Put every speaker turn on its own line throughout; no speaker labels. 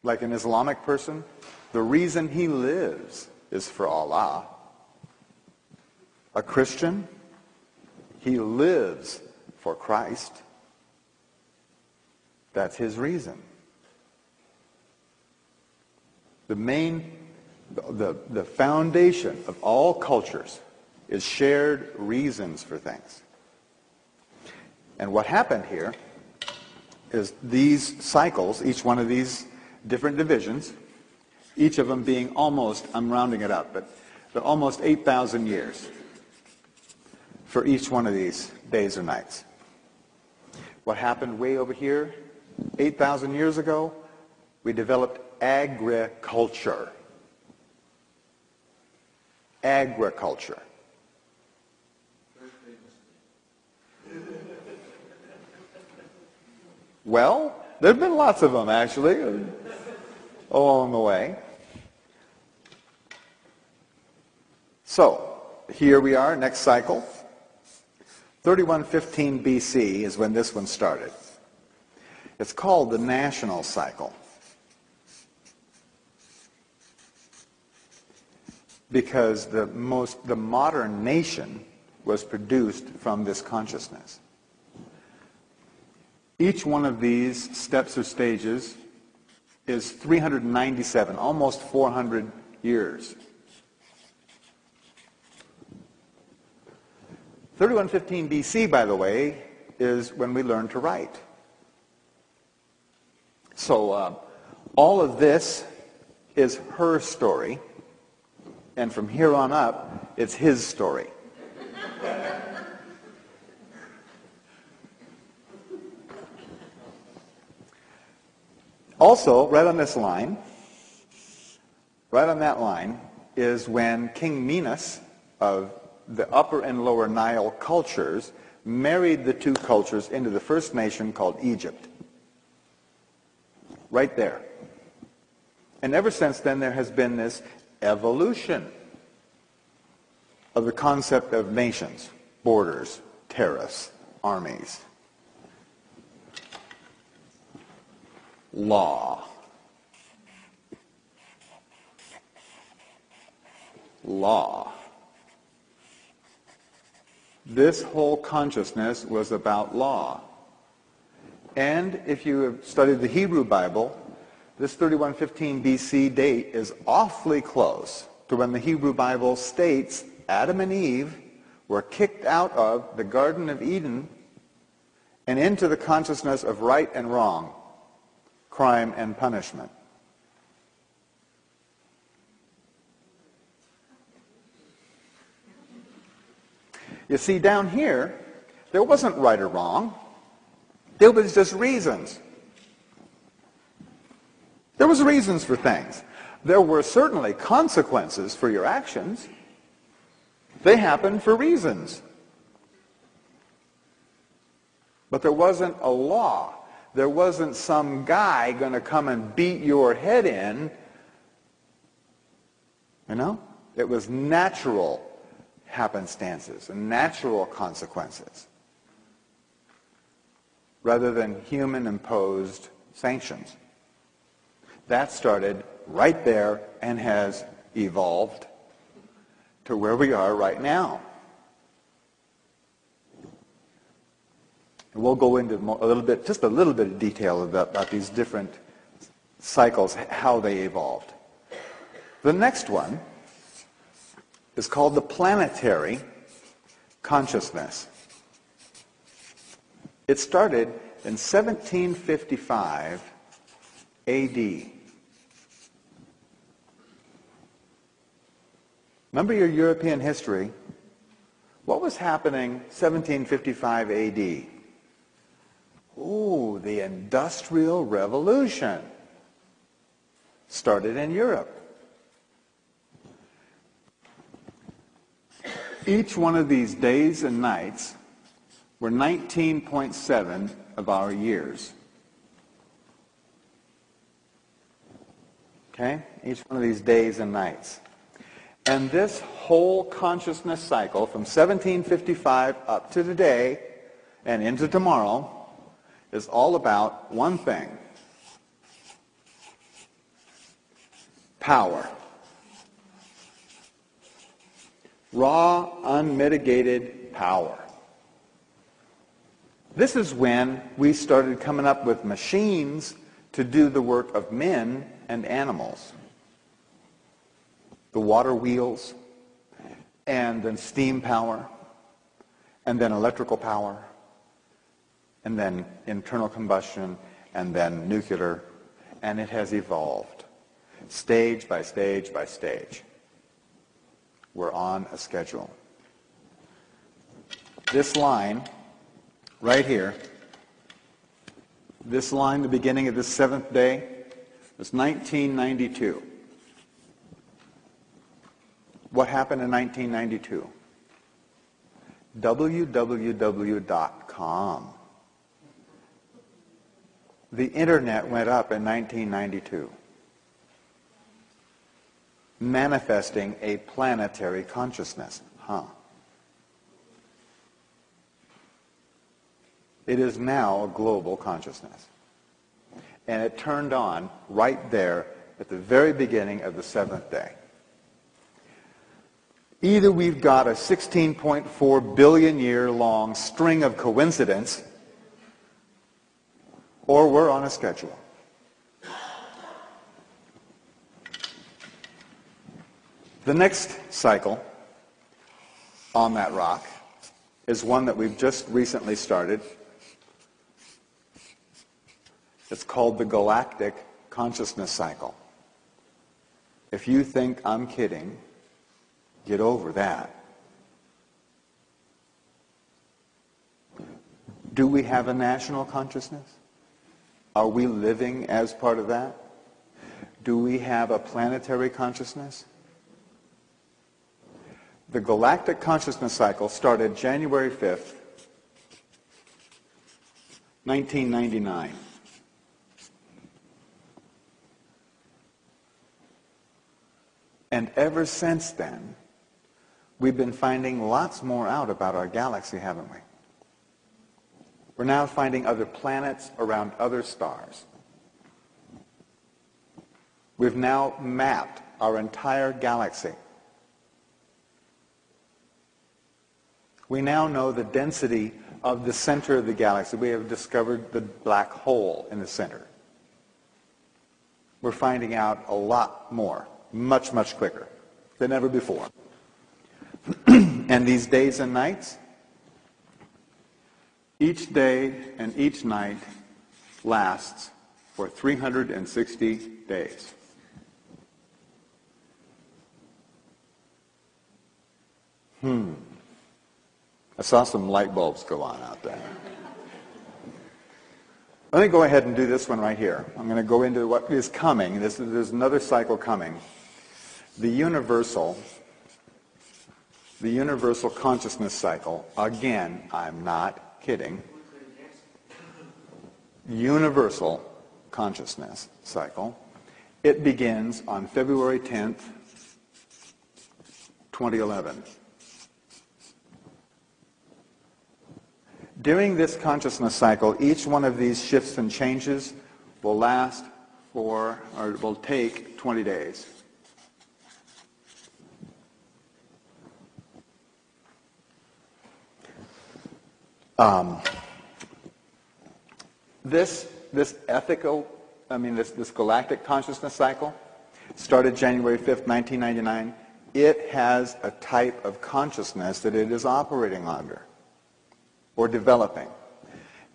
Like an Islamic person, the reason he lives is for Allah. A Christian, he lives for Christ. That's his reason. The foundation of all cultures is shared reasons for things. And what happened here is these cycles, each one of these different divisions, each of them being almost, I'm rounding it up, but almost 8,000 years for each one of these days or nights. What happened way over here, 8,000 years ago, we developed agriculture. Agriculture. Well, there have been lots of them, actually, along the way. So, here we are, next cycle. 3115 BC is when this one started. It's called the national cycle, because the modern nation was produced from this consciousness. Each one of these steps or stages is 397, almost 400 years. 3115 BC, by the way, is when we learned to write. So all of this is her story, and from here on up, it's his story. Also, right on this line, right on that line, is when King Minos of the Upper and Lower Nile cultures married the two cultures into the first nation called Egypt. Right there. And ever since then, there has been this evolution of the concept of nations, borders, tariffs, armies, law, This whole consciousness was about law. And if you have studied the Hebrew Bible, this 3115 BC date is awfully close to when the Hebrew Bible states Adam and Eve were kicked out of the Garden of Eden and into the consciousness of right and wrong, crime and punishment. You see, down here, there wasn't right or wrong. There was just reasons. There was reasons for things. There were certainly consequences for your actions. They happened for reasons. But there wasn't a law. There wasn't some guy going to come and beat your head in. You know? It was natural happenstances and natural consequences rather than human-imposed sanctions. That started right there and has evolved to where we are right now. And we'll go into just a little bit of detail about these different cycles, how they evolved. The next one is called the planetary consciousness. It started in 1755 AD. Remember your European history? What was happening 1755 AD? Ooh, the Industrial Revolution started in Europe. Each one of these days and nights were 19.7 of our years. Okay? Each one of these days and nights. And this whole consciousness cycle from 1755 up to today and into tomorrow is all about one thing. power. Raw, unmitigated power. This is when we started coming up with machines to do the work of men and animals. The water wheels, and then steam power, and then electrical power, and then internal combustion, and then nuclear, and it has evolved stage by stage by stage. We're on a schedule. This line right here, this line, the beginning of this seventh day, was 1992. What happened in 1992? www.com. The internet went up in 1992, manifesting a planetary consciousness. It is now a global consciousness. And it turned on right there at the very beginning of the seventh day. Either we've got a 16.4 billion year long string of coincidence, or we're on a schedule. The next cycle on that rock is one that we've just recently started. It's called the galactic consciousness cycle. If you think I'm kidding, get over that. Do we have a national consciousness? Are we living as part of that? Do we have a planetary consciousness? The galactic consciousness cycle started January 5th, 1999. And ever since then, we've been finding lots more out about our galaxy, haven't we? We're now finding other planets around other stars. We've now mapped our entire galaxy. We now know the density of the center of the galaxy. We have discovered the black hole in the center. We're finding out a lot more, much, much quicker than ever before. And these days and nights, each day and each night lasts for 360 days. I saw some light bulbs go on out there. Let me go ahead and do this one right here. I'm going to go into what is coming. There's another cycle coming. The universal consciousness cycle. Again, I'm not kidding. Universal consciousness cycle. It begins on February 10th, 2011. During this consciousness cycle, each one of these shifts and changes will last for, or will take 20 days. This galactic consciousness cycle started January 5th, 1999. It has a type of consciousness that it is operating under or developing.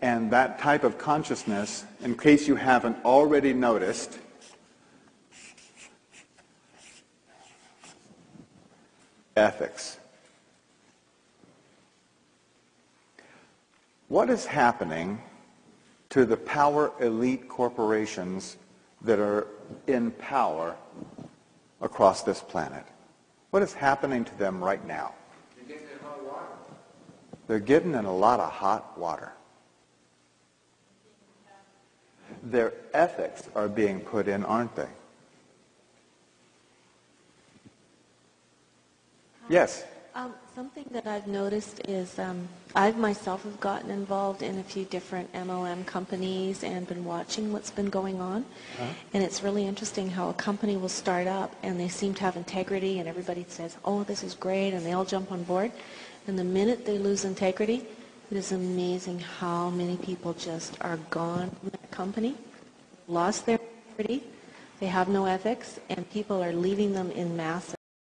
And that type of consciousness, in case you haven't already noticed, ethics. What is happening to the power elite corporations that are in power across this planet? What is happening to them right now? They're getting in hot water. They're getting in a lot of hot water. Their ethics are being put in, aren't they? Yes?
Something that I've noticed is I've myself have gotten involved in a few different MLM companies and been watching what's been going on. And it's really interesting how a company will start up and they seem to have integrity and everybody says, oh, this is great, and they all jump on board. And the minute they lose integrity, it is amazing how many people just are gone from that company, lost their integrity, they have no ethics, and people are leaving them in mass.